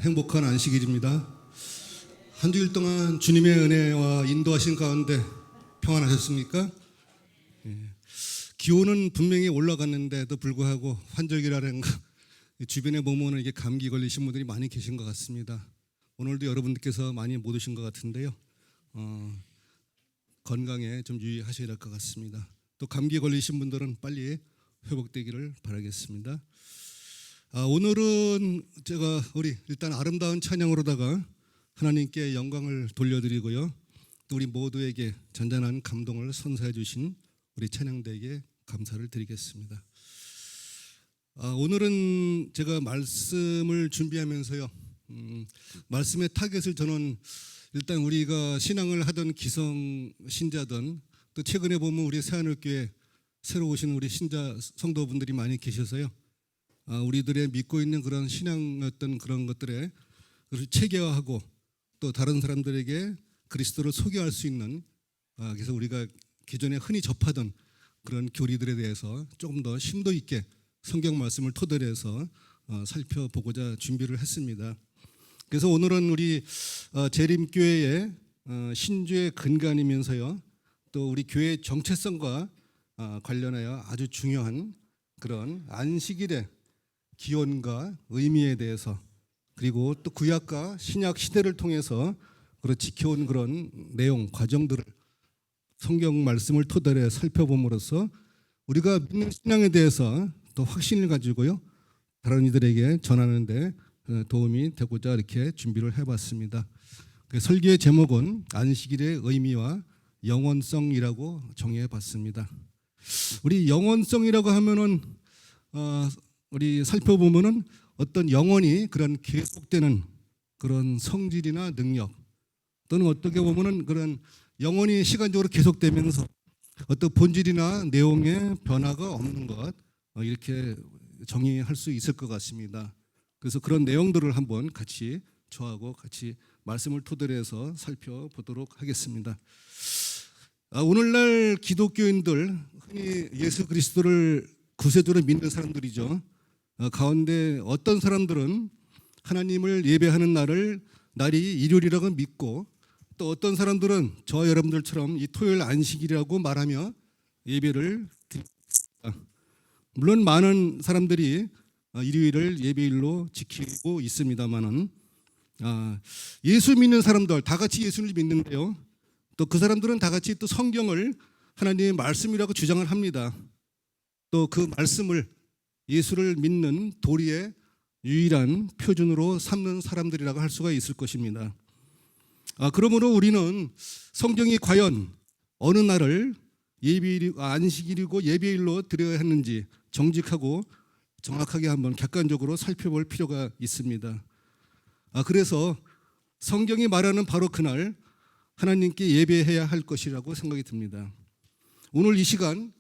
행복한 안식일입니다. 한 주일 동안 주님의 은혜와 인도하신 가운데 평안하셨습니까? 기온은 분명히 올라갔는데도 불구하고 환절기라는 주변에 보면 이게 감기 걸리신 분들이 많이 계신 것 같습니다. 오늘도 여러분들께서 많이 못 오신 것 같은데요. 건강에 좀 유의하셔야 될 것 같습니다. 또 감기 걸리신 분들은 빨리 회복되기를 바라겠습니다. 오늘은 제가 우리 일단 아름다운 찬양으로다가 하나님께 영광을 돌려드리고요. 또 우리 모두에게 잔잔한 감동을 선사해 주신 우리 찬양대에게 감사를 드리겠습니다. 오늘은 제가 말씀을 준비하면서요. 말씀의 타겟을 저는 일단 우리가 신앙을 하던 기성 신자든 또 최근에 보면 우리 새하늘교회 새로 오신 우리 신자 성도분들이 많이 계셔서요. 우리들의 믿고 있는 그런 신앙이었던 그런 것들에 체계화하고 또 다른 사람들에게 그리스도를 소개할 수 있는 그래서 우리가 기존에 흔히 접하던 그런 교리들에 대해서 조금 더 심도 있게 성경 말씀을 토대로 해서 살펴보고자 준비를 했습니다. 그래서 오늘은 우리 재림교회의 신주의 근간이면서요 또 우리 교회의 정체성과 관련하여 아주 중요한 그런 안식일의 기원과 의미에 대해서 그리고 또 구약과 신약 시대를 통해서 지켜온 그런 내용, 과정들을 성경 말씀을 토대로 살펴봄으로써 우리가 믿는 신앙에 대해서 또 확신을 가지고요 다른 이들에게 전하는 데 도움이 되고자 이렇게 준비를 해봤습니다. 설교의 제목은 안식일의 의미와 영원성이라고 정해봤습니다. 우리 영원성이라고 하면은 우리 살펴보면은 어떤 영원히 그런 계속되는 그런 성질이나 능력 또는 어떻게 보면은 그런 영원히 시간적으로 계속되면서 어떤 본질이나 내용의 변화가 없는 것 이렇게 정의할 수 있을 것 같습니다. 그래서 그런 내용들을 한번 같이 저하고 같이 말씀을 토대로 해서 살펴보도록 하겠습니다. 오늘날 기독교인들 흔히 예수 그리스도를 구세주로 믿는 사람들이죠. 가운데 어떤 사람들은 하나님을 예배하는 날이 일요일이라고 믿고 또 어떤 사람들은 저와 여러분들처럼 이 토요일 안식일이라고 말하며 예배를 드립니다. 물론 많은 사람들이 일요일을 예배일로 지키고 있습니다만은 예수 믿는 사람들 다 같이 예수를 믿는데요. 또 그 사람들은 다 같이 또 성경을 하나님의 말씀이라고 주장을 합니다. 또 그 말씀을 예수를 믿는 도리의 유일한 표준으로 삼는 사람들이라고 할 수가 있을 것입니다. 그러므로 우리는 성경이 과연 어느 날을 안식일이고 예배일로 드려야 하는지 정직하고 정확하게 한번 객관적으로 살펴볼 필요가 있습니다. 그래서 성경이 말하는 바로 그날 하나님께 예배해야 할 것이라고 생각이 듭니다. 오늘 이 시간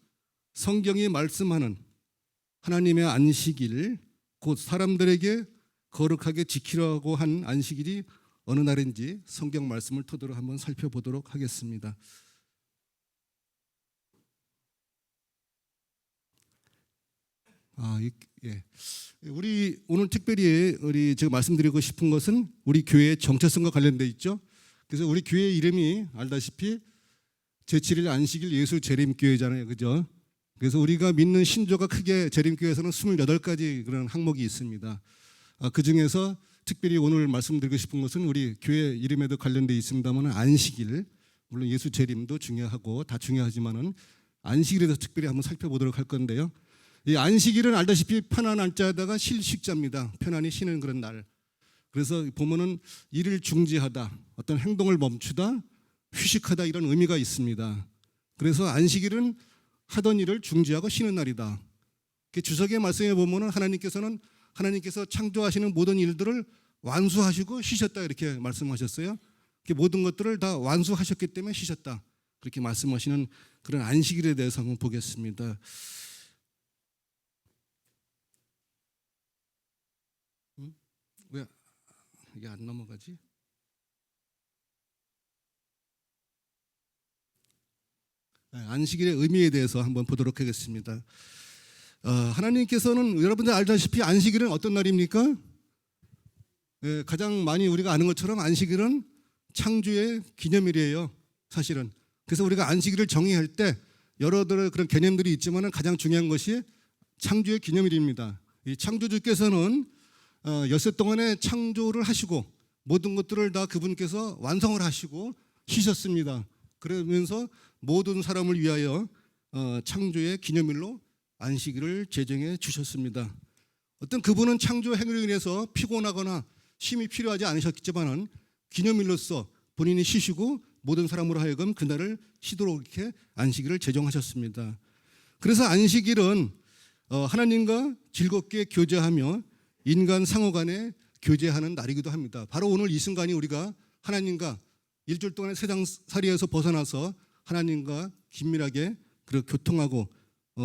성경이 말씀하는 하나님의 안식일 곧 사람들에게 거룩하게 지키라고 한 안식일이 어느 날인지 성경 말씀을 토대로 한번 살펴보도록 하겠습니다. 우리 오늘 특별히 제가 말씀드리고 싶은 것은 우리 교회의 정체성과 관련돼 있죠. 그래서 우리 교회 이름이 알다시피 제7일 안식일 예수 재림교회잖아요, 그죠? 그래서 우리가 믿는 신조가 크게 재림교회에서는 28가지 그런 항목이 있습니다. 그 중에서 특별히 오늘 말씀드리고 싶은 것은 우리 교회 이름에도 관련돼 있습니다만 안식일, 물론 예수 재림도 중요하고 다 중요하지만은 안식일에 대해서 특별히 한번 살펴보도록 할 건데요. 이 안식일은 알다시피 편안한 자에다가 쉴식자입니다. 편안히 쉬는 그런 날. 그래서 보면은 일을 중지하다, 어떤 행동을 멈추다, 휴식하다 이런 의미가 있습니다. 그래서 안식일은 하던 일을 중지하고 쉬는 날이다. 주석의 말씀에 보면은 하나님께서 창조하시는 모든 일들을 완수하시고 쉬셨다 이렇게 말씀하셨어요. 모든 것들을 다 완수하셨기 때문에 쉬셨다. 그렇게 말씀하시는 그런 안식일에 대해서 한번 보겠습니다. 왜 이게 안 넘어가지? 안식일의 의미에 대해서 한번 보도록 하겠습니다. 하나님께서는 여러분들 알다시피 안식일은 어떤 날입니까? 가장 많이 우리가 아는 것처럼 안식일은 창조의 기념일이에요. 사실은. 그래서 우리가 안식일을 정의할 때 여러 그런 개념들이 있지만 가장 중요한 것이 창조의 기념일입니다. 이 창조주께서는 엿새 동안에 창조를 하시고 모든 것들을 다 그분께서 완성을 하시고 쉬셨습니다. 그러면서 모든 사람을 위하여 창조의 기념일로 안식일을 제정해 주셨습니다. 어떤 그분은 창조 행위로 인해서 피곤하거나 쉼이 필요하지 않으셨지만은 기념일로서 본인이 쉬시고 모든 사람으로 하여금 그날을 쉬도록 이렇게 안식일을 제정하셨습니다. 그래서 안식일은 하나님과 즐겁게 교제하며 인간 상호 간에 교제하는 날이기도 합니다. 바로 오늘 이 순간이 우리가 하나님과 일주일 동안의 세상살이에서 벗어나서 하나님과 긴밀하게 교통하고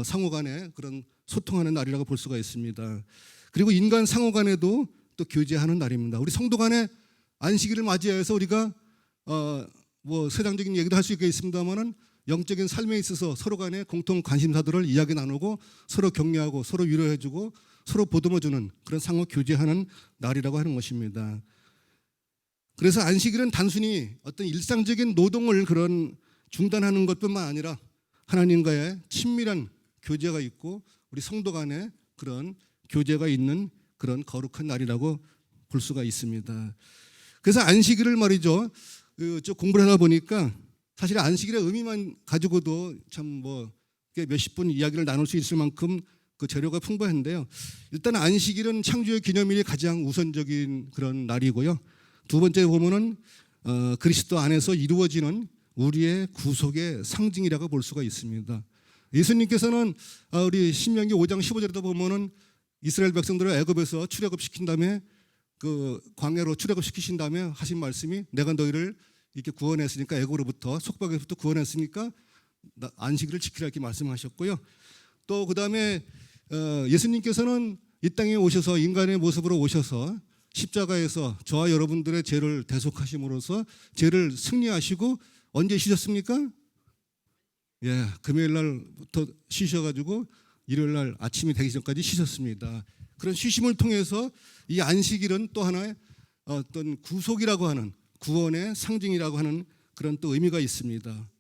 상호 간에 그런 소통하는 날이라고 볼 수가 있습니다. 그리고 인간 상호 간에도 또 교제하는 날입니다. 우리 성도 간에 안식일을 맞이해서 우리가 뭐 세상적인 얘기도 할 수 있겠습니다만은 영적인 삶에 있어서 서로 간에 공통 관심사들을 이야기 나누고 서로 격려하고 서로 위로해주고 서로 보듬어주는 그런 상호 교제하는 날이라고 하는 것입니다. 그래서 안식일은 단순히 어떤 일상적인 노동을 그런 중단하는 것뿐만 아니라 하나님과의 친밀한 교제가 있고 우리 성도 간에 그런 교제가 있는 그런 거룩한 날이라고 볼 수가 있습니다. 그래서 안식일을 말이죠. 공부를 하다 보니까 사실 안식일의 의미만 가지고도 참 뭐 몇십 분 이야기를 나눌 수 있을 만큼 그 재료가 풍부한데요. 일단 안식일은 창조의 기념일이 가장 우선적인 그런 날이고요. 두 번째 보면은 그리스도 안에서 이루어지는 우리의 구속의 상징이라고 볼 수가 있습니다. 예수님께서는 우리 신명기 5장 15절에도 보면은 이스라엘 백성들을 애굽에서 출애굽시킨 다음에 그 광야로 출애굽시키신 다음에 하신 말씀이 내가 너희를 이렇게 구원했으니까 애굽으로부터 속박에서부터 구원했으니까 안식일을 지키라 이렇게 말씀하셨고요. 또 그다음에 예수님께서는 이 땅에 오셔서 인간의 모습으로 오셔서 십자가에서 저와 여러분들의 죄를 대속하심으로써 죄를 승리하시고 언제 쉬셨습니까? 예, 금요일 날부터 쉬셔가지고 일요일 날 아침이 되기 전까지 쉬셨습니다. 그런 쉬심을 통해서 이 안식일은 또 하나의 어떤 구속이라고 하는 구원의 상징이라고 하는 그런 또 의미가 있습니다.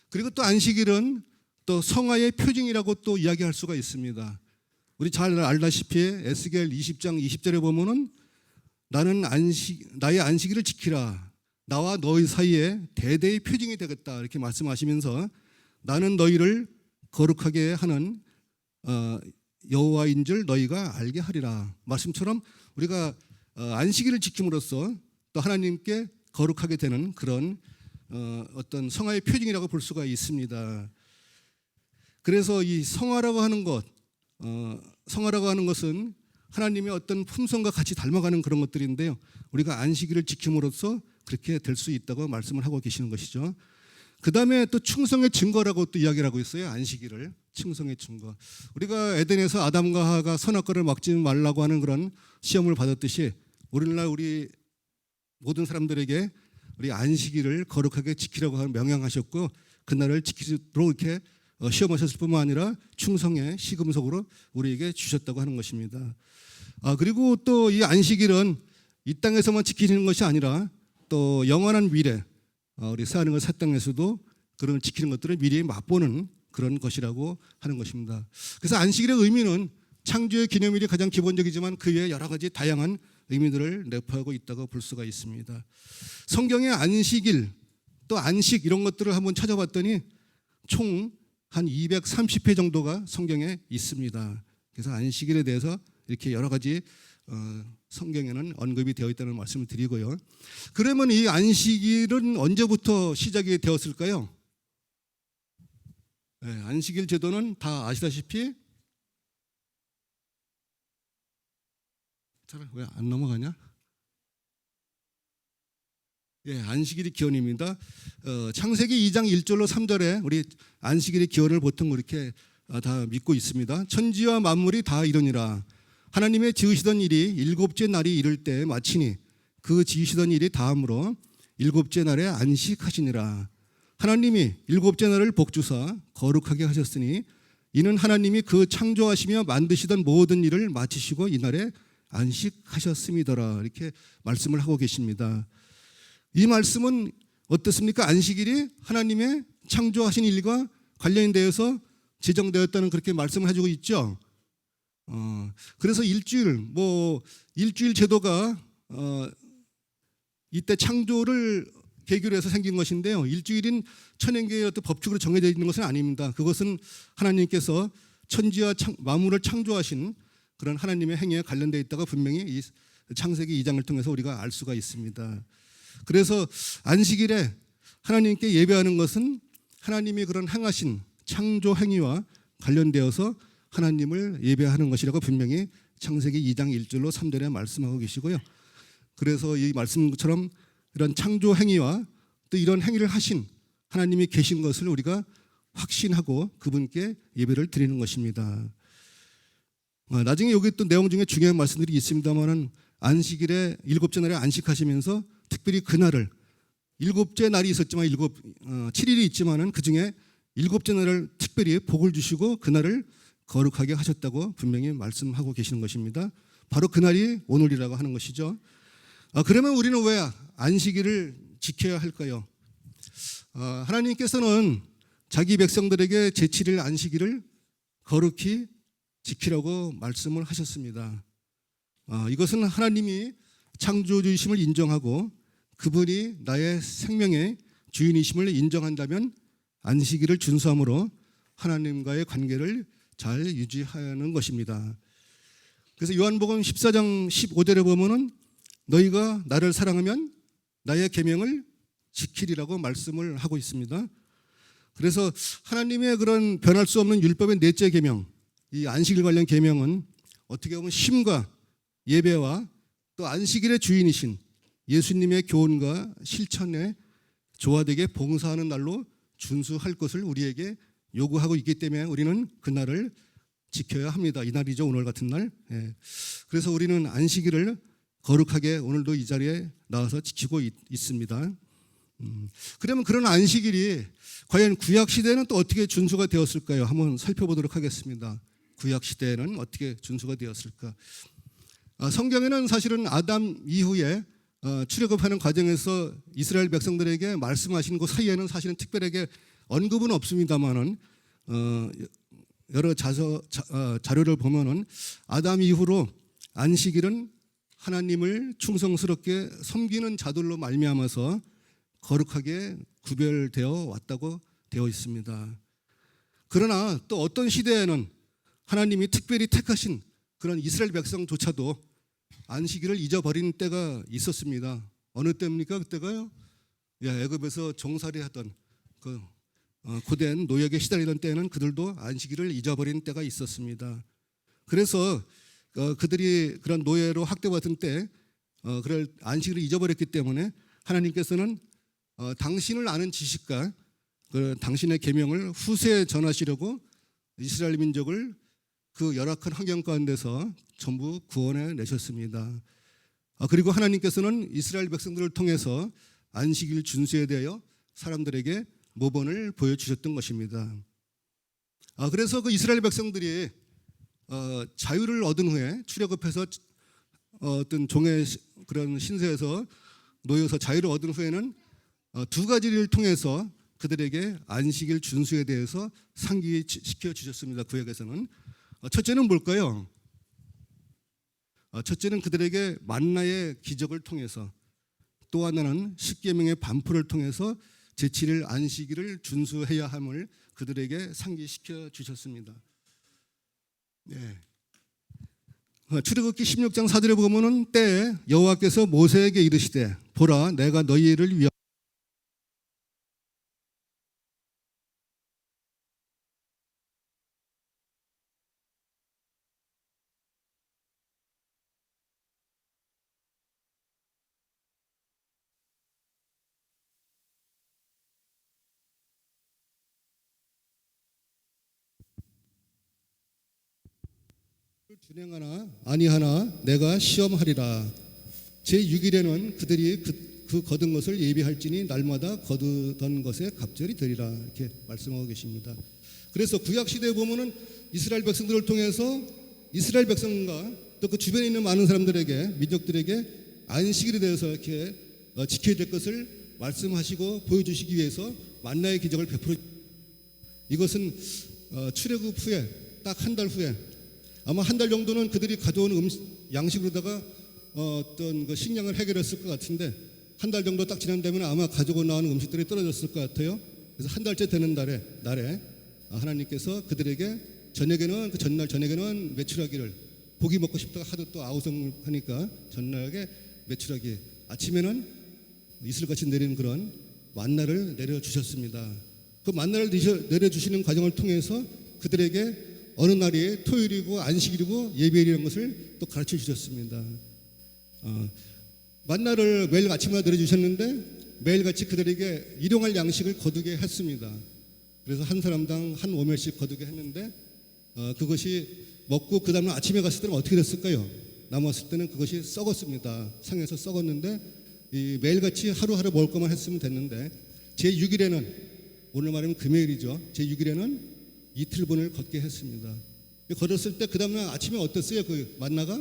그리고 또 안식일은 또 성화의 표징이라고 또 이야기할 수가 있습니다. 우리 잘 알다시피 에스겔 20장 20절에 보면은 나의 안식일을 지키라. 나와 너희 사이에 대대의 표징이 되겠다 이렇게 말씀하시면서 나는 너희를 거룩하게 하는 여호와인 줄 너희가 알게 하리라. 말씀처럼 우리가 안식일을 지킴으로써 또 하나님께 거룩하게 되는 그런 어떤 성화의 표징이라고 볼 수가 있습니다. 그래서 이 성화라고 하는 것은 하나님의 어떤 품성과 같이 닮아가는 그런 것들인데요. 우리가 안식일을 지킴으로써 그렇게 될 수 있다고 말씀을 하고 계시는 것이죠. 그 다음에 또 충성의 증거라고 또 이야기를 하고 있어요. 안식일을 충성의 증거. 우리가 에덴에서 아담과 하와가 선악과를 먹지 말라고 하는 그런 시험을 받았듯이 오늘날 우리 모든 사람들에게 우리 안식일을 거룩하게 지키라고 명령하셨고 그날을 지키도록 이렇게 시험하셨을 뿐만 아니라 충성의 시금석으로 우리에게 주셨다고 하는 것입니다. 그리고 또 이 안식일은 이 땅에서만 지키는 것이 아니라 또 영원한 미래 우리 사는 새 땅에서도 그런 지키는 것들을 미리 맛보는 그런 것이라고 하는 것입니다. 그래서 안식일의 의미는 창조의 기념일이 가장 기본적이지만 그 외에 여러 가지 다양한 의미들을 내포하고 있다고 볼 수가 있습니다. 성경의 안식일 또 안식 이런 것들을 한번 찾아봤더니 총 한 230회 정도가 성경에 있습니다. 그래서 안식일에 대해서 이렇게 여러 가지 성경에는 언급이 되어 있다는 말씀을 드리고요. 그러면 이 안식일은 언제부터 시작이 되었을까요? 네, 안식일 제도는 다 아시다시피 왜 안 넘어가냐? 예, 안식일이 기원입니다. 창세기 2장 1절로 3절에 우리 안식일의 기원을 보통 그렇게 다 믿고 있습니다. 천지와 만물이 다 이루니라. 하나님의 지으시던 일이 일곱째 날이 이를 때 마치니 그 지으시던 일이 다음으로 일곱째 날에 안식하시니라. 하나님이 일곱째 날을 복주사 거룩하게 하셨으니 이는 하나님이 그 창조하시며 만드시던 모든 일을 마치시고 이날에 안식하셨음이더라 이렇게 말씀을 하고 계십니다. 이 말씀은 어떻습니까? 안식일이 하나님의 창조하신 일과 관련되어서 제정되었다는 그렇게 말씀을 해주고 있죠. 그래서 일주일 제도가 이때 창조를 계기로 해서 생긴 것인데요. 일주일인 천연계의 어떤 법칙으로 정해져 있는 것은 아닙니다. 그것은 하나님께서 천지와 만물을 창조하신 그런 하나님의 행위에 관련되어 있다가 분명히 이 창세기 2장을 통해서 우리가 알 수가 있습니다. 그래서 안식일에 하나님께 예배하는 것은 하나님이 그런 행하신 창조 행위와 관련되어서 하나님을 예배하는 것이라고 분명히 창세기 2장 1절로 3절에 말씀하고 계시고요. 그래서 이 말씀처럼 이런 창조 행위와 또 이런 행위를 하신 하나님이 계신 것을 우리가 확신하고 그분께 예배를 드리는 것입니다. 나중에 여기 또 내용 중에 중요한 말씀들이 있습니다만은 안식일에 일곱째 날에 안식하시면서 특별히 그날을 일곱째 날이 있었지만 7일이 있지만은 그 중에 일곱째 날을 특별히 복을 주시고 그날을 거룩하게 하셨다고 분명히 말씀하고 계시는 것입니다. 바로 그날이 오늘이라고 하는 것이죠. 그러면 우리는 왜 안식일을 지켜야 할까요? 하나님께서는 자기 백성들에게 제7일 안식일을 거룩히 지키라고 말씀을 하셨습니다. 이것은 하나님이 창조주이심을 인정하고 그분이 나의 생명의 주인이심을 인정한다면 안식일을 준수함으로 하나님과의 관계를 잘 유지하는 것입니다. 그래서 요한복음 14장 15절에 보면은 너희가 나를 사랑하면 나의 계명을 지키리라고 말씀을 하고 있습니다. 그래서 하나님의 그런 변할 수 없는 율법의 넷째 계명, 이 안식일 관련 계명은 어떻게 보면 심과 예배와 또 안식일의 주인이신 예수님의 교훈과 실천에 조화되게 봉사하는 날로 준수할 것을 우리에게 요구하고 있기 때문에 우리는 그날을 지켜야 합니다. 이날이죠, 오늘 같은 날. 그래서 우리는 안식일을 거룩하게 오늘도 이 자리에 나와서 지키고 있습니다. 그러면 그런 안식일이 과연 구약 시대에는 또 어떻게 준수가 되었을까요? 한번 살펴보도록 하겠습니다. 구약 시대에는 어떻게 준수가 되었을까? 성경에는 사실은 아담 이후에 출애굽하는 과정에서 이스라엘 백성들에게 말씀하신 그 사이에는 사실은 특별하게 언급은 없습니다만은 여러 자료를 보면은 아담 이후로 안식일은 하나님을 충성스럽게 섬기는 자들로 말미암아서 거룩하게 구별되어 왔다고 되어 있습니다. 그러나 또 어떤 시대에는 하나님이 특별히 택하신 그런 이스라엘 백성조차도 안식일을 잊어버린 때가 있었습니다. 어느 때입니까? 그때가요? 애굽에서 종살이하던 그 고된 노역에 시달리던 때에는 그들도 안식일을 잊어버린 때가 있었습니다. 그래서 그들이 그런 노예로 학대받은 때 그럴 안식일을 잊어버렸기 때문에 하나님께서는 당신을 아는 지식과 당신의 계명을 후세에 전하시려고 이스라엘 민족을 그 열악한 환경 가운데서 전부 구원해 내셨습니다. 그리고 하나님께서는 이스라엘 백성들을 통해서 안식일 준수에 대하여 사람들에게 모본을 보여주셨던 것입니다. 그래서 그 이스라엘 백성들이 자유를 얻은 후에 출애굽해서 어떤 종의 그런 신세에서 놓여서 자유를 얻은 후에는 두 가지를 통해서 그들에게 안식일 준수에 대해서 상기시켜 주셨습니다. 구약에서는 첫째는 뭘까요? 첫째는 그들에게 만나의 기적을 통해서, 또 하나는 십계명의 반포를 통해서 제7일 안식일을 준수해야 함을 그들에게 상기시켜 주셨습니다. 출애굽기 16장 4절에 보면은 때에 여호와께서 모세에게 이르시되 보라 내가 너희를 위하여 준행하나 아니하나 내가 시험하리라. 제6일에는 그들이 그 거둔 것을 예비할지니 날마다 거두던 것에 갑절이 되리라 이렇게 말씀하고 계십니다. 그래서 구약 시대에 보면은 이스라엘 백성들을 통해서 이스라엘 백성과 또 그 주변에 있는 많은 사람들에게, 민족들에게 안식일에 대해서 이렇게 지켜야 될 것을 말씀하시고 보여주시기 위해서 만나의 기적을 베풀어. 이것은 출애굽 후에 딱 한 달 후에 아마 한 달 정도는 그들이 가져온 양식으로다가 어떤 그 식량을 해결했을 것 같은데, 한 달 정도 딱 지난 다면 아마 가지고 나오는 음식들이 떨어졌을 것 같아요. 그래서 한 달째 되는 날에 하나님께서 그들에게 저녁에는, 그 전날 저녁에는 메추라기를, 고기 먹고 싶다가 하도 또 아우성하니까 전날에 메추라기, 아침에는 이슬같이 내리는 그런 만나를 내려주셨습니다. 그 만나를 내려주시는 과정을 통해서 그들에게 어느 날이 토요일이고 안식일이고 예배일이라는 것을 또 가르쳐 주셨습니다. 만나를 매일 아침마다 내려주셨는데 매일같이 그들에게 일용할 양식을 거두게 했습니다. 그래서 한 사람당 한 오멜씩 거두게 했는데 그것이 먹고 그 다음날 아침에 갔을 때는 어떻게 됐을까요? 남았을 때는 그것이 썩었습니다. 상해서 썩었는데 이 매일같이 하루하루 먹을 것만 했으면 됐는데 제6일에는, 오늘 말하면 금요일이죠, 제6일에는 이틀분을 걷게 했습니다. 걸었을 때 그 다음날 아침에 어땠어요? 그 만나가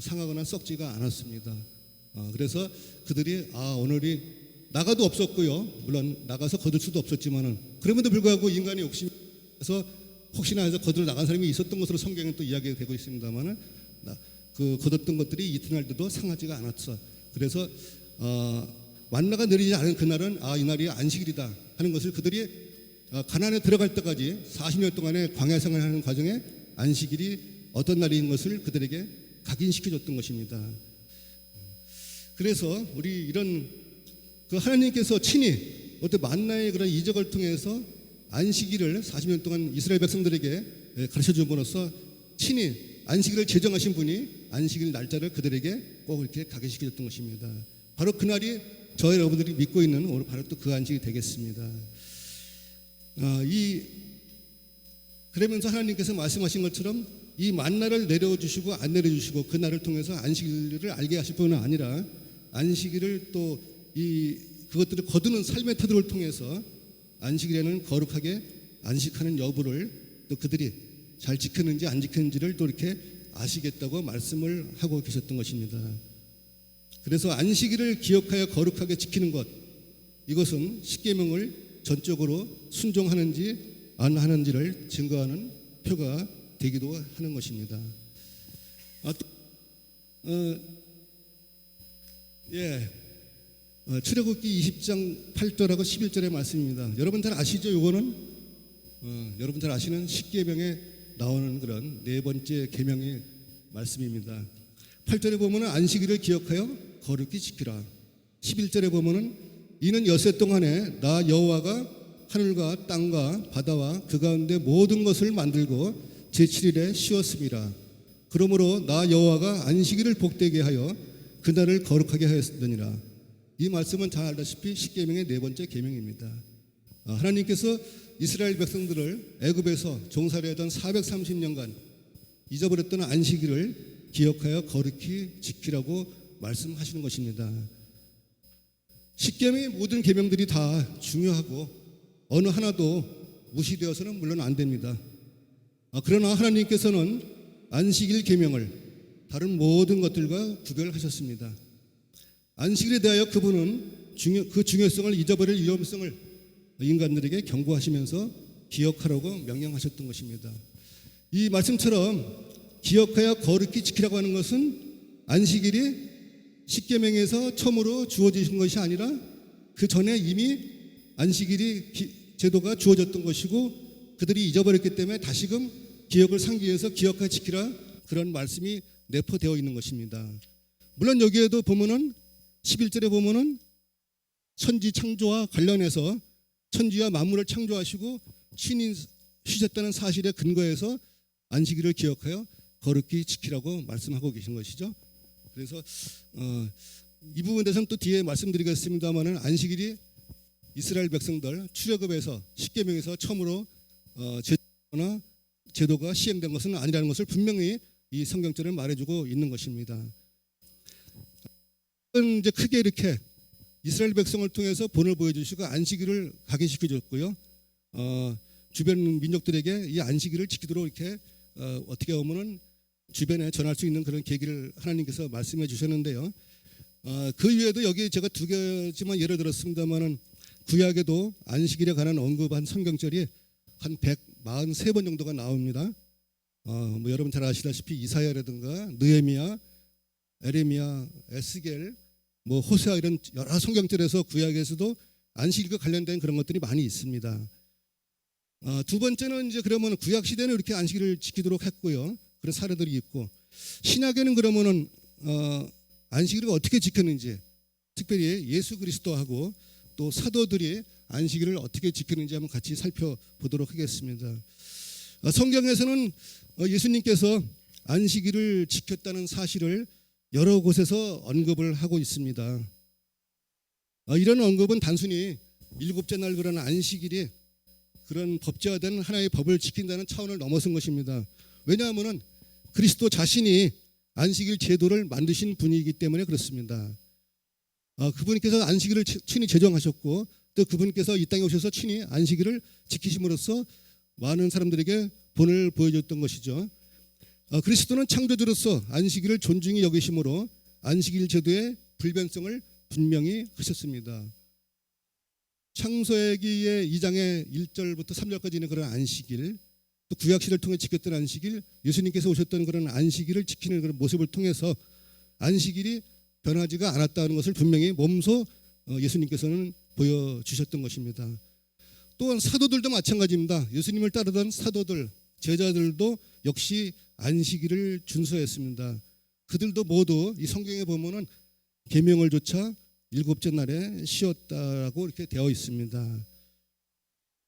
상하거나 썩지가 않았습니다. 그래서 그들이 오늘이 나가도 없었고요, 물론 나가서 거둘 수도 없었지만은 그럼에도 불구하고 인간의 욕심에서 혹시나 해서 거들어 나간 사람이 있었던 것으로 성경에 또 이야기가 되고 있습니다만은 그 거뒀던 것들이 이튿날도 상하지가 않았어. 그래서 만나가 내리지 않은 그날은 이날이 안식일이다 하는 것을 그들이 가나안에 들어갈 때까지 40년 동안의 광야 생활하는 과정에 안식일이 어떤 날인 것을 그들에게 각인시켜줬던 것입니다. 그래서 우리 이런 그 하나님께서 친히 어떤 만나의 그런 이적을 통해서 안식일을 40년 동안 이스라엘 백성들에게 가르쳐 줌으로써 친히 안식일을 제정하신 분이 안식일 날짜를 그들에게 꼭 이렇게 각인시켜줬던 것입니다. 바로 그날이 저희 여러분들이 믿고 있는 오늘 바로 또 그 안식이 되겠습니다. 그러면서 하나님께서 말씀하신 것처럼 이 만나를 내려주시고 안 내려주시고 그 날을 통해서 안식일을 알게 하실 뿐만 아니라 안식일을 또 그것들을 거두는 삶의 태도를 통해서 안식일에는 거룩하게 안식하는 여부를 또 그들이 잘 지켰는지 안 지켰는지를 또 이렇게 아시겠다고 말씀을 하고 계셨던 것입니다. 그래서 안식일을 기억하여 거룩하게 지키는 것, 이것은 십계명을 전적으로 순종하는지 안 하는지를 증거하는 표가 되기도 하는 것입니다. 출애굽기 20장 8절하고 11절의 말씀입니다. 여러분 잘 아시죠? 이거는 여러분 잘 아시는 십계명에 나오는 그런 네 번째 계명의 말씀입니다. 8절에 보면은 안식일을 기억하여 거룩히 지키라. 11절에 보면은 이는 엿새 동안에 나 여호와가 하늘과 땅과 바다와 그 가운데 모든 것을 만들고 제7일에 쉬었음이라. 그러므로 나 여호와가 안식일을 복되게 하여 그날을 거룩하게 하였느니라. 이 말씀은 잘 알다시피 십계명의 네 번째 계명입니다. 하나님께서 이스라엘 백성들을 애굽에서 종살이하던 430년간 잊어버렸던 안식일을 기억하여 거룩히 지키라고 말씀하시는 것입니다. 십계명의 모든 계명들이 다 중요하고 어느 하나도 무시되어서는 물론 안 됩니다. 그러나 하나님께서는 안식일 계명을 다른 모든 것들과 구별하셨습니다. 안식일에 대하여 그분은 그 중요성을 잊어버릴 위험성을 인간들에게 경고하시면서 기억하라고 명령하셨던 것입니다. 이 말씀처럼 기억하여 거룩히 지키라고 하는 것은 안식일이 십계명에서 처음으로 주어지신 것이 아니라 그 전에 이미 안식일이 제도가 주어졌던 것이고 그들이 잊어버렸기 때문에 다시금 기억을 상기 위해서 기억하여 지키라, 그런 말씀이 내포되어 있는 것입니다. 물론 여기에도 보면은 11절에 보면은 천지 창조와 관련해서 천지와 만물을 창조하시고 신이 쉬셨다는 사실에 근거해서 안식일을 기억하여 거룩히 지키라고 말씀하고 계신 것이죠. 그래서 이 부분에 대해서는 또 뒤에 말씀드리겠습니다만은 안식일이 이스라엘 백성들 출애굽에서 십계명에서 처음으로 제도가 시행된 것은 아니라는 것을 분명히 이 성경절은 말해주고 있는 것입니다. 이제 크게 이렇게 이스라엘 백성을 통해서 본을 보여주시고 안식일을 각인시켜줬고요. 주변 민족들에게 이 안식일을 지키도록 이렇게 어떻게 보면은 주변에 전할 수 있는 그런 계기를 하나님께서 말씀해 주셨는데요. 그 외에도 여기 제가 두 개지만 예를 들었습니다만은 구약에도 안식일에 관한 언급한 성경절이 한 143번 정도가 나옵니다. 뭐 여러분 잘 아시다시피 이사야라든가 느헤미야, 에레미야, 에스겔, 뭐 호세아 이런 여러 성경절에서 구약에서도 안식일과 관련된 그런 것들이 많이 있습니다. 두 번째는 이제 그러면 구약 시대는 이렇게 안식일을 지키도록 했고요. 그런 사례들이 있고 신약에는 그러면은 안식일을 어떻게 지켰는지, 특별히 예수 그리스도하고 또 사도들이 안식일을 어떻게 지켰는지 한번 같이 살펴보도록 하겠습니다. 성경에서는 예수님께서 안식일을 지켰다는 사실을 여러 곳에서 언급을 하고 있습니다. 이런 언급은 단순히 일곱째 날 그런 안식일이 그런 법제화된 하나의 법을 지킨다는 차원을 넘어선 것입니다. 왜냐하면 그리스도 자신이 안식일 제도를 만드신 분이기 때문에 그렇습니다. 그분께서 안식일을 친히 제정하셨고 또 그분께서 이 땅에 오셔서 친히 안식일을 지키심으로써 많은 사람들에게 본을 보여줬던 것이죠. 그리스도는 창조주로서 안식일을 존중히 여기심으로 안식일 제도의 불변성을 분명히 하셨습니다. 창세기의 2장의 1절부터 3절까지 있는 그런 안식일, 또 구약시대를 통해 지켰던 안식일, 예수님께서 오셨던 그런 안식일을 지키는 그런 모습을 통해서 안식일이 변하지가 않았다는 것을 분명히 몸소 예수님께서는 보여주셨던 것입니다. 또한 사도들도 마찬가지입니다. 예수님을 따르던 사도들, 제자들도 역시 안식일을 준수했습니다. 그들도 모두 이 성경에 보면은 계명을 조차 일곱째 날에 쉬었다라고 이렇게 되어 있습니다.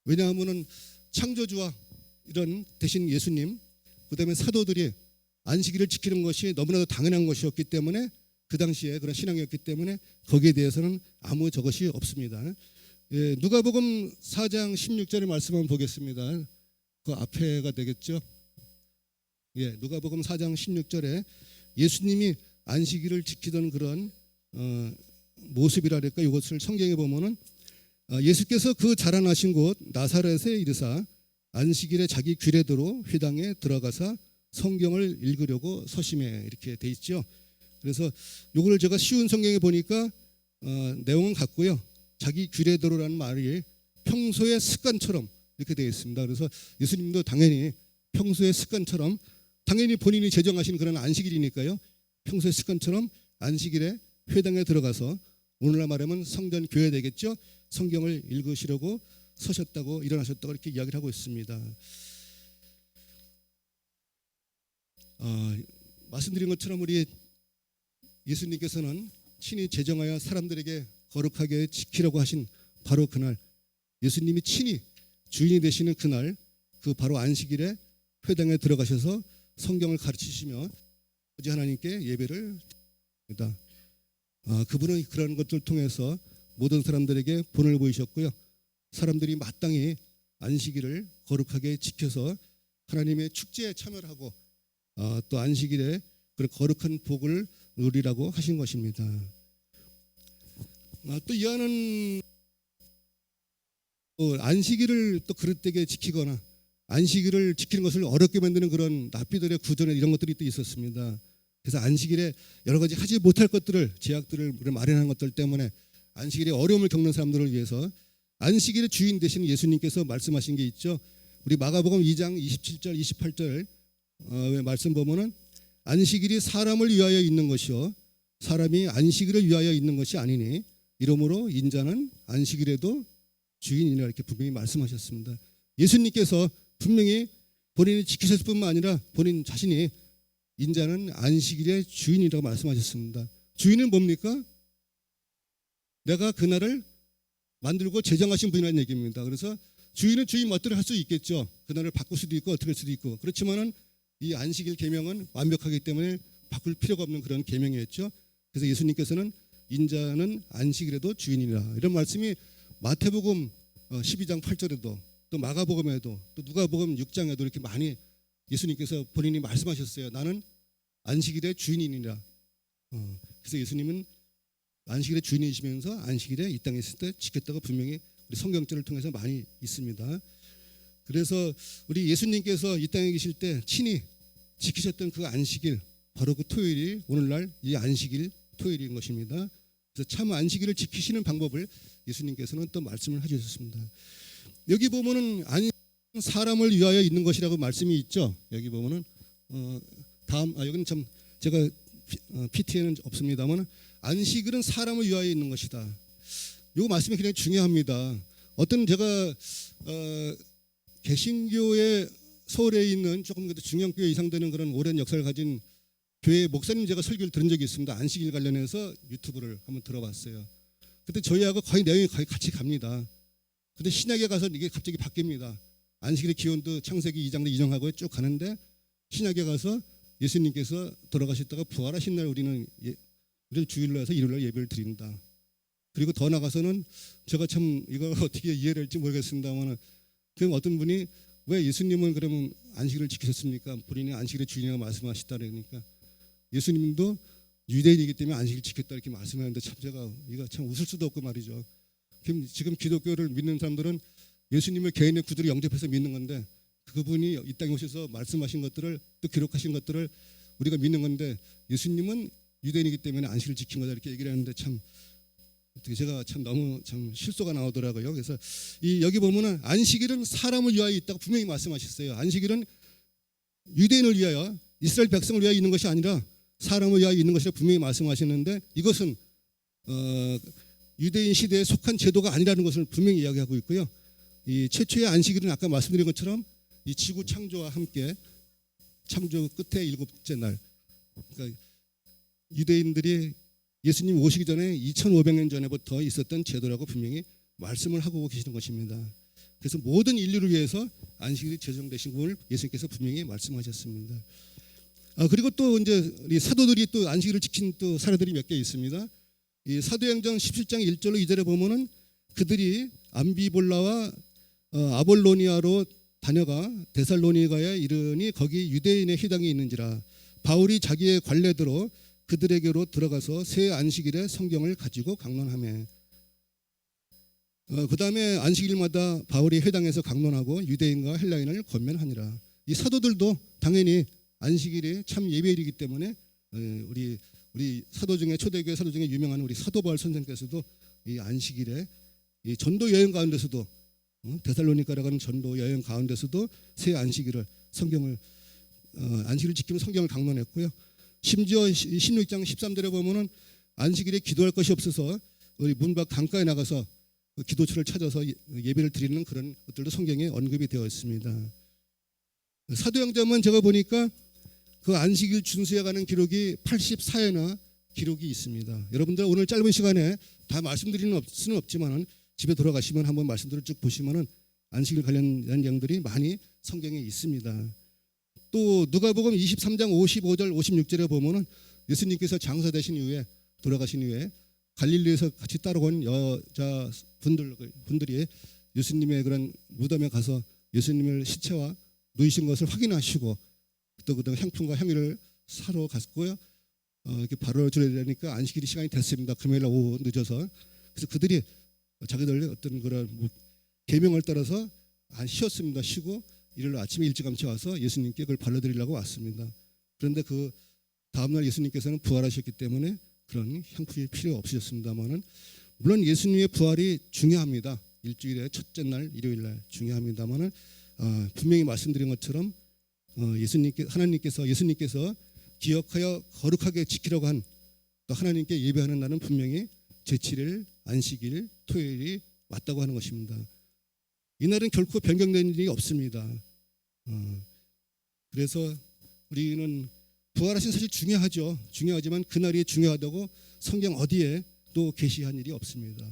왜냐하면은 창조주와 이런 대신 예수님, 그다음에 사도들이 안식일을 지키는 것이 너무나도 당연한 것이었기 때문에 그 당시에 그런 신앙이었기 때문에 거기에 대해서는 아무 저것이 없습니다. 누가복음 4장 16절의 말씀 한번 보겠습니다. 그 앞에가 되겠죠. 누가복음 4장 16절에 예수님이 안식일을 지키던 그런 모습이랄까 이것을 성경에 보면은 예수께서 그 자라나신 곳 나사렛에 이르사 안식일에 자기 규례대로 회당에 들어가사 성경을 읽으려고 서심해 이렇게 돼 있죠. 그래서 요거를 제가 쉬운 성경에 보니까 내용은 같고요. 자기 규례대로라는 말이 평소의 습관처럼 이렇게 되어 있습니다. 그래서 예수님도 당연히 평소의 습관처럼 당연히 본인이 제정하신 그런 안식일이니까요. 평소의 습관처럼 안식일에 회당에 들어가서 오늘날 말하면 성전 교회 되겠죠. 성경을 읽으시려고 서셨다고 일어나셨다고 이렇게 이야기를 하고 있습니다. 말씀드린 것처럼 우리 예수님께서는 친히 제정하여 사람들에게 거룩하게 지키려고 하신 바로 그날, 예수님이 친히 주인이 되시는 그날, 그 바로 안식일에 회당에 들어가셔서 성경을 가르치시며 아버지 하나님께 예배를 드립니다. 그분은 그런 것들을 통해서 모든 사람들에게 본을 보이셨고요. 사람들이 마땅히 안식일을 거룩하게 지켜서 하나님의 축제에 참여를 하고 또 안식일에 그런 거룩한 복을 누리라고 하신 것입니다. 또 이하는 안식일을 또 그릇되게 지키거나 안식일을 지키는 것을 어렵게 만드는 그런 납비들의 구조나 이런 것들이 또 있었습니다. 그래서 안식일에 여러 가지 하지 못할 것들을 제약들을 마련한 것들 때문에 안식일에 어려움을 겪는 사람들을 위해서 안식일의 주인 되신 예수님께서 말씀하신 게 있죠. 우리 마가복음 2장 27절 28절 말씀 보면은 안식일이 사람을 위하여 있는 것이요 사람이 안식일을 위하여 있는 것이 아니니 이러므로 인자는 안식일에도 주인이라 이렇게 분명히 말씀하셨습니다. 예수님께서 분명히 본인이 지키셨을 뿐만 아니라 본인 자신이 인자는 안식일의 주인이라고 말씀하셨습니다. 주인은 뭡니까? 내가 그날을 만들고 제정하신 분이라는 얘기입니다. 그래서 주인은 주인 멋대로 할 수 있겠죠. 그날을 바꿀 수도 있고 어떻게 할 수도 있고. 그렇지만은 이 안식일 계명은 완벽하기 때문에 바꿀 필요가 없는 그런 계명이었죠. 그래서 예수님께서는 인자는 안식일에도 주인이라 이런 말씀이 마태복음 12장 8절에도 또 마가복음에도 또 누가복음 6장에도 이렇게 많이 예수님께서 본인이 말씀하셨어요. 나는 안식일의 주인이니라. 그래서 예수님은 안식일의 주인이시면서 안식일에 이 땅에 있을 때 지켰다고 분명히 우리 성경절을 통해서 많이 있습니다. 그래서 우리 예수님께서 이 땅에 계실 때 친히 지키셨던 그 안식일, 바로 그 토요일이 오늘날 이 안식일 토요일인 것입니다. 그래서 참 안식일을 지키시는 방법을 예수님께서는 또 말씀을 해주셨습니다. 여기 보면은 사람을 위하여 있는 것이라고 말씀이 있죠. 여기 보면은 여기는 참 제가 PT에는 없습니다만 안식일은 사람을 위하여 있는 것이다. 이 말씀이 굉장히 중요합니다. 어떤 제가 개신교의 서울에 있는 조금 그래도 중형교회 이상 되는 그런 오랜 역사를 가진 교회 목사님 제가 설교를 들은 적이 있습니다. 안식일 관련해서 유튜브를 한번 들어봤어요. 그때 저희하고 거의 내용이 거의 같이 갑니다. 근데 신약에 가서 이게 갑자기 바뀝니다. 안식일의 기원도 창세기 2장도 인용하고 쭉 가는데 신약에 가서 예수님께서 돌아가셨다가 부활하신 날 우리는 주일로 해서 일요일날 예배를 드린다. 그리고 더 나가서는 제가 참 이거 어떻게 이해를 할지 모르겠습니다만 그 어떤 분이 왜 예수님은 그러면 안식일을 지키셨습니까? 본인이 안식일의 주인이라고 말씀하시다 그러니까 예수님도 유대인이기 때문에 안식일 지켰다 이렇게 말씀하는데 참 제가 이거 참 웃을 수도 없고 말이죠. 지금 기독교를 믿는 사람들은 예수님을 개인의 구주로 영접해서 믿는 건데 그분이 이 땅에 오셔서 말씀하신 것들을 또 기록하신 것들을 우리가 믿는 건데 예수님은 유대인이기 때문에 안식일을 지킨 거다 이렇게 얘기를 하는데 참 어떻게 제가 참 너무 참 실소가 나오더라고요. 그래서 여기 보면은 안식일은 사람을 위하여 있다고 분명히 말씀하셨어요. 안식일은 유대인을 위하여 이스라엘 백성을 위하여 있는 것이 아니라 사람을 위하여 있는 것이라 분명히 말씀하셨는데 이것은 유대인 시대에 속한 제도가 아니라는 것을 분명히 이야기하고 있고요. 이 최초의 안식일은 아까 말씀드린 것처럼 이 지구 창조와 함께 창조 끝에 일곱째 날 그러니까 유대인들이 예수님 오시기 전에 2500년 전에부터 있었던 제도라고 분명히 말씀을 하고 계시는 것입니다. 그래서 모든 인류를 위해서 안식일이 제정되신 것을 예수님께서 분명히 말씀하셨습니다. 그리고 또 이제 우리 사도들이 또 안식일을 지킨 또 사례들이 몇 개 있습니다. 이 사도행전 17장 1절로 2절에 보면은 그들이 암비볼라와 아볼로니아로 다녀가 데살로니가에 이르니 거기 유대인의 회당이 있는지라 바울이 자기의 관례대로 그들에게로 들어가서 새 안식일에 성경을 가지고 강론하며 그 다음에 안식일마다 바울이 회당에서 강론하고 유대인과 헬라인을 권면하니라. 이 사도들도 당연히 안식일이 참 예배일이기 때문에 우리 사도 중에 초대교회 사도 중에 유명한 우리 사도 바울 선생께서도 이 안식일에 이 전도 여행 가운데서도 데살로니가라고 하는 전도 여행 가운데서도 새 안식일을 성경을 안식일을 지키면 성경을 강론했고요. 심지어 16장 13절에 보면은 안식일에 기도할 것이 없어서 우리 문 밖 강가에 나가서 그 기도처를 찾아서 예배를 드리는 그런 것들도 성경에 언급이 되어 있습니다. 사도행전만 제가 보니까 그 안식일 준수해가는 기록이 84회나 기록이 있습니다. 여러분들 오늘 짧은 시간에 다 말씀드리는 수는 없지만은 집에 돌아가시면 한번 말씀들을 쭉 보시면은 안식일 관련된 내용들이 많이 성경에 있습니다. 또 누가복음 23장 55절 56절에 보면은 예수님께서 장사되신 이후에 돌아가신 이후에 갈릴리에서 같이 따라온 여자 분들이 예수님의 그런 무덤에 가서 예수님의 시체와 누이신 것을 확인하시고 또 그다음 향품과 향유를 사러 갔고요. 이렇게 바로 줘야 되니까 안식일이 시간이 됐습니다. 금요일 오후 늦어서 그래서 그들이 자기들 어떤 그런 계명을 따라서 안 쉬었습니다. 쉬고 일요일 아침에 일찌감치 와서 예수님께 그걸 발라드리려고 왔습니다. 그런데 그 다음날 예수님께서는 부활하셨기 때문에 그런 향품이 필요 없으셨습니다만은 물론 예수님의 부활이 중요합니다. 일주일의 첫째 날 일요일 날 중요합니다만은 분명히 말씀드린 것처럼 예수님께서 기억하여 거룩하게 지키려고 한 또 하나님께 예배하는 날은 분명히 제7일 안식일 토요일이 맞다고 하는 것입니다. 이날은 결코 변경된 일이 없습니다. 그래서 우리는 부활하신 사실 중요하죠. 중요하지만 그날이 중요하다고 성경 어디에 또 계시한 일이 없습니다.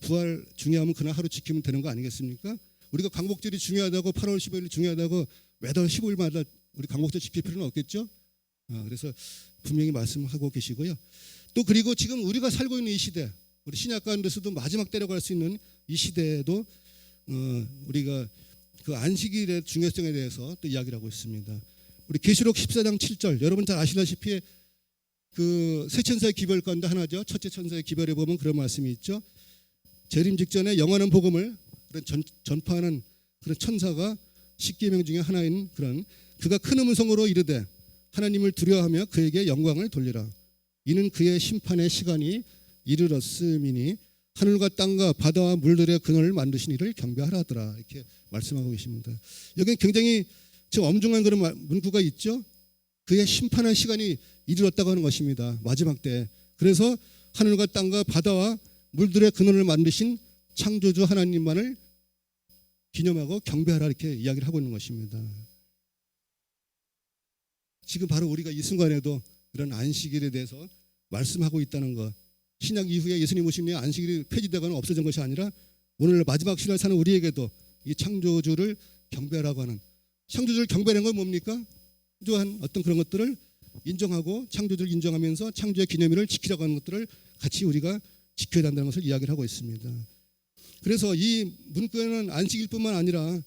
부활 중요하면 그날 하루 지키면 되는 거 아니겠습니까? 우리가 광복절이 중요하다고 8월 15일이 중요하다고 매달 15일마다 우리 광복절 지킬 필요는 없겠죠. 그래서 분명히 말씀하고 계시고요. 또 그리고 지금 우리가 살고 있는 이 시대, 우리 신약 가운데서도 마지막 때라고 할 수 있는 이 시대에도 우리가 그 안식일의 중요성에 대해서 또 이야기를 하고 있습니다. 우리 계시록 14장 7절 여러분 잘 아시다시피 그 세 천사의 기별 가운데 하나죠. 첫째 천사의 기별에 보면 그런 말씀이 있죠. 재림 직전에 영원한 복음을 전파하는 그런 천사가 십계명 중에 하나인 그런 그가 큰 음성으로 이르되 하나님을 두려워하며 그에게 영광을 돌리라. 이는 그의 심판의 시간이 이르렀음이니 하늘과 땅과 바다와 물들의 근원을 만드신 이를 경배하라더라. 이렇게 말씀하고 계십니다. 여기는 굉장히 좀 엄중한 그런 문구가 있죠. 그의 심판의 시간이 이르렀다고 하는 것입니다. 마지막 때. 그래서 하늘과 땅과 바다와 물들의 근원을 만드신 창조주 하나님만을 기념하고 경배하라 이렇게 이야기를 하고 있는 것입니다. 지금 바로 우리가 이 순간에도 이런 안식일에 대해서 말씀하고 있다는 것. 신약 이후에 예수님 오신 후에 안식일이 폐지되거나 없어진 것이 아니라 오늘 마지막 시간을 사는 우리에게도 이 창조주를 경배하라고 하는, 창조주를 경배하는 건 뭡니까? 또한 어떤 그런 것들을 인정하고 창조주를 인정하면서 창조의 기념일을 지키라고 하는 것들을 같이 우리가 지켜야 한다는 것을 이야기를 하고 있습니다. 그래서 이 문구에는 안식일뿐만 아니라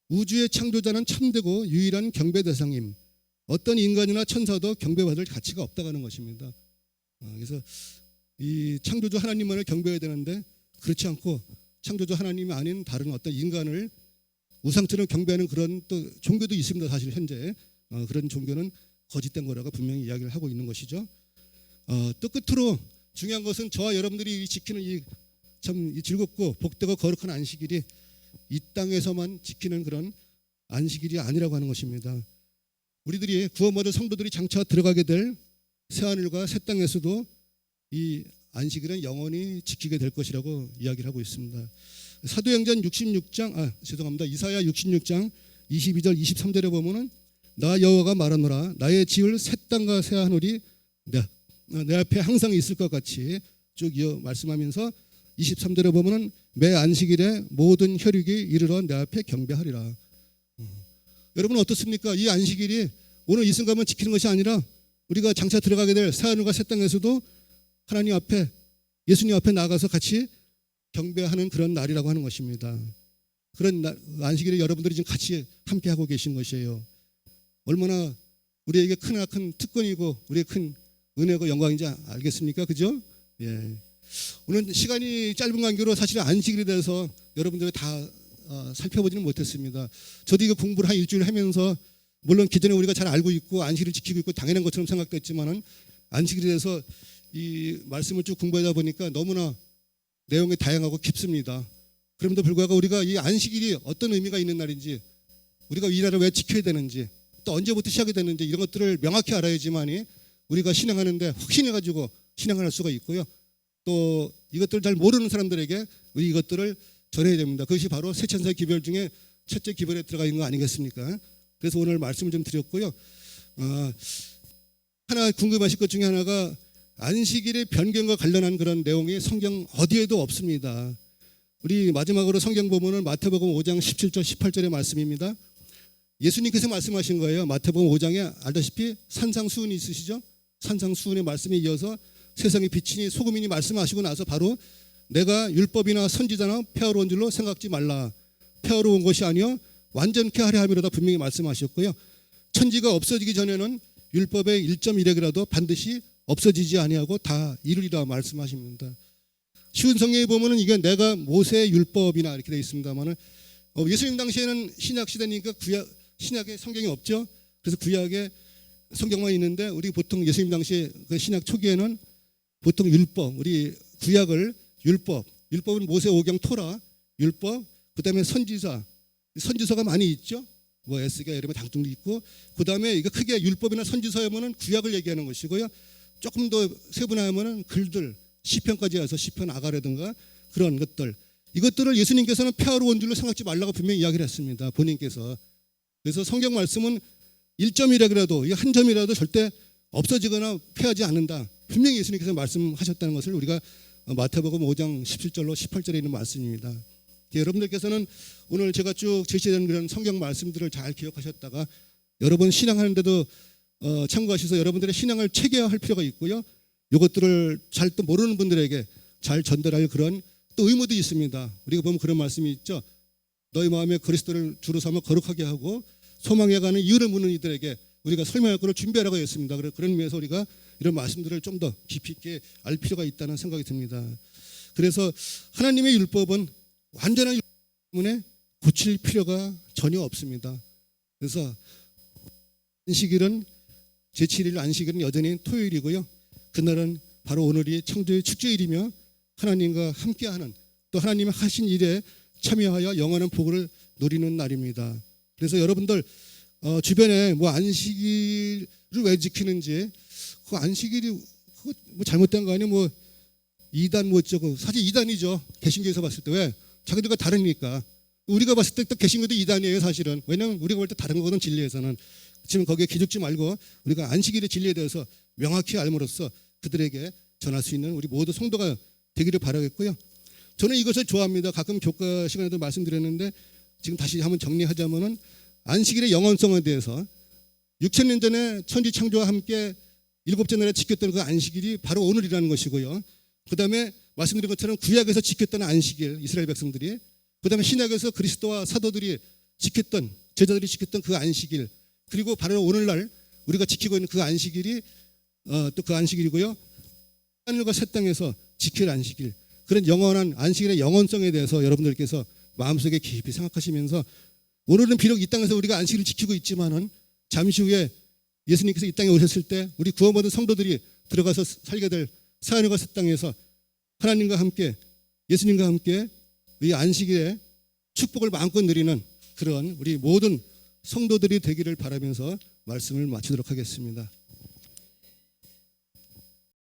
우주의 창조자는 참되고 유일한 경배 대상임, 어떤 인간이나 천사도 경배받을 가치가 없다고 하는 것입니다. 그래서 이 창조주 하나님만을 경배해야 되는데 그렇지 않고 창조주 하나님이 아닌 다른 어떤 인간을 우상처럼 경배하는 그런 또 종교도 있습니다. 사실 현재 그런 종교는 거짓된 거라고 분명히 이야기를 하고 있는 것이죠. 또 끝으로 중요한 것은 저와 여러분들이 지키는 이 참 즐겁고 복되고 거룩한 안식일이 이 땅에서만 지키는 그런 안식일이 아니라고 하는 것입니다. 우리들이 구원받은 성도들이 장차 들어가게 될 새하늘과 새 땅에서도 이 안식일은 영원히 지키게 될 것이라고 이야기를 하고 있습니다. 사도행전 66장 이사야 66장 22절 23절에 보면은 나 여호와가 말하노라 나의 지을 새 땅과 새 하늘이 내 앞에 항상 있을 것 같이 쭉 이어 말씀하면서 23절에 보면은 매 안식일에 모든 혈육이 이르러 내 앞에 경배하리라. 여러분 어떻습니까? 이 안식일이 오늘 이 순간만 지키는 것이 아니라 우리가 장차 들어가게 될 새하늘과 새 땅에서도 하나님 앞에 예수님 앞에 나가서 같이 경배하는 그런 날이라고 하는 것입니다. 그런 안식일에 여러분들이 지금 같이 함께하고 계신 것이에요. 얼마나 우리에게 큰 특권이고 우리의 큰 은혜고 영광인지 알겠습니까? 그죠? 예. 오늘 시간이 짧은 관계로 사실 안식일에 대해서 여러분들이 다 살펴보지는 못했습니다. 저도 이거 공부를 한 일주일 하면서 물론 기존에 우리가 잘 알고 있고 안식일을 지키고 있고 당연한 것처럼 생각됐지만은 안식일에 대해서 이 말씀을 쭉 공부하다 보니까 너무나 내용이 다양하고 깊습니다. 그럼에도 불구하고 우리가 이 안식일이 어떤 의미가 있는 날인지, 우리가 이 날을 왜 지켜야 되는지, 또 언제부터 시작이 되는지 이런 것들을 명확히 알아야지만이 우리가 신앙하는데 확신해가지고 신앙할 수가 있고요. 또 이것들을 잘 모르는 사람들에게 우리 이것들을 전해야 됩니다. 그것이 바로 세천사의 기별 중에 첫째 기별에 들어가 있는 거 아니겠습니까? 그래서 오늘 말씀을 좀 드렸고요. 하나 궁금하실 것 중에 하나가 안식일의 변경과 관련한 그런 내용이 성경 어디에도 없습니다. 우리 마지막으로 성경 보면은 마태복음 5장 17절 18절의 말씀입니다. 예수님께서 말씀하신 거예요. 마태복음 5장에 알다시피 산상수훈이 있으시죠? 산상수훈의 말씀에 이어서 세상의 빛이니 소금이니 말씀하시고 나서 바로 내가 율법이나 선지자나 폐하러 온 줄로 생각지 말라. 폐하러 온 것이 아니요 완전케 하려 함이로다 분명히 말씀하셨고요. 천지가 없어지기 전에는 율법의 1.1획이라도 반드시 없어지지 아니하고 다 이루리라 말씀하십니다. 쉬운 성경에 보면은 이게 내가 모세의 율법이나 이렇게 되어 있습니다만은 예수님 당시에는 신약 시대니까 신약에 성경이 없죠. 그래서 구약에 성경만 있는데 우리 보통 예수님 당시 그 신약 초기에는 보통 율법, 우리 구약을 율법은 모세 오경 토라, 율법, 그다음에 선지서가 많이 있죠. 뭐 에스겔 이런 당중도 있고, 그다음에 이거 크게 율법이나 선지서하면은 구약을 얘기하는 것이고요. 조금 더 세분화하면은 글들 시편까지 해서 시편 아가라든가 그런 것들, 이것들을 예수님께서는 폐하러 온 줄로 생각지 말라고 분명히 이야기를 했습니다. 본인께서. 그래서 성경 말씀은 1점이라도 한 점이라도 절대 없어지거나 폐하지 않는다. 분명히 예수님께서 말씀하셨다는 것을 우리가 마태복음 5장 17절로 18절에 있는 말씀입니다. 여러분들께서는 오늘 제가 쭉 제시된 그런 성경 말씀들을 잘 기억하셨다가 여러분 신앙하는데도 참고하셔서 여러분들의 신앙을 체계화할 필요가 있고요. 이것들을 잘 또 모르는 분들에게 잘 전달할 그런 또 의무도 있습니다. 우리가 보면 그런 말씀이 있죠. 너희 마음에 그리스도를 주로 삼아 거룩하게 하고 소망에 가는 이유를 묻는 이들에게 우리가 설명할 것을 준비하라고 했습니다. 그런 의미에서 우리가 이런 말씀들을 좀 더 깊이 있게 알 필요가 있다는 생각이 듭니다. 그래서 하나님의 율법은 완전한 율법 때문에 고칠 필요가 전혀 없습니다. 그래서 안식일은 제7일 안식일은 여전히 토요일이고요. 그날은 바로 오늘이 창조의 축제일이며 하나님과 함께하는 또 하나님이 하신 일에 참여하여 영원한 복을 누리는 날입니다. 그래서 여러분들 주변에 뭐 안식일을 왜 지키는지 그 안식일이 그거 뭐 잘못된 거 아니에요? 뭐 이단 뭐 어쩌고 사실 이단이죠. 개신교에서 봤을 때 왜? 자기들과 다르니까. 우리가 봤을 때 또 개신교도 이단이에요 사실은. 왜냐하면 우리가 볼 때 다른 거거든 진리에서는. 지금 거기에 기죽지 말고 우리가 안식일의 진리에 대해서 명확히 알므로써 그들에게 전할 수 있는 우리 모두 성도가 되기를 바라겠고요. 저는 이것을 좋아합니다. 가끔 교과 시간에도 말씀드렸는데 지금 다시 한번 정리하자면은 안식일의 영원성에 대해서 6,000년 전에 천지 창조와 함께 7째 날에 지켰던 그 안식일이 바로 오늘이라는 것이고요. 그 다음에 말씀드린 것처럼 구약에서 지켰던 안식일 이스라엘 백성들이, 그 다음에 신약에서 그리스도와 사도들이 지켰던, 제자들이 지켰던 그 안식일, 그리고 바로 오늘날 우리가 지키고 있는 그 안식일이 또 그 안식일이고요. 하늘과 새 땅에서 지킬 안식일, 그런 영원한 안식일의 영원성에 대해서 여러분들께서 마음속에 깊이 생각하시면서 오늘은 비록 이 땅에서 우리가 안식일을 지키고 있지만은 잠시 후에 예수님께서 이 땅에 오셨을 때 우리 구원받은 성도들이 들어가서 살게 될 새하늘과 새 땅에서 하나님과 함께 예수님과 함께 이 안식일의 축복을 마음껏 누리는 그런 우리 모든 성도들이 되기를 바라면서 말씀을 마치도록 하겠습니다.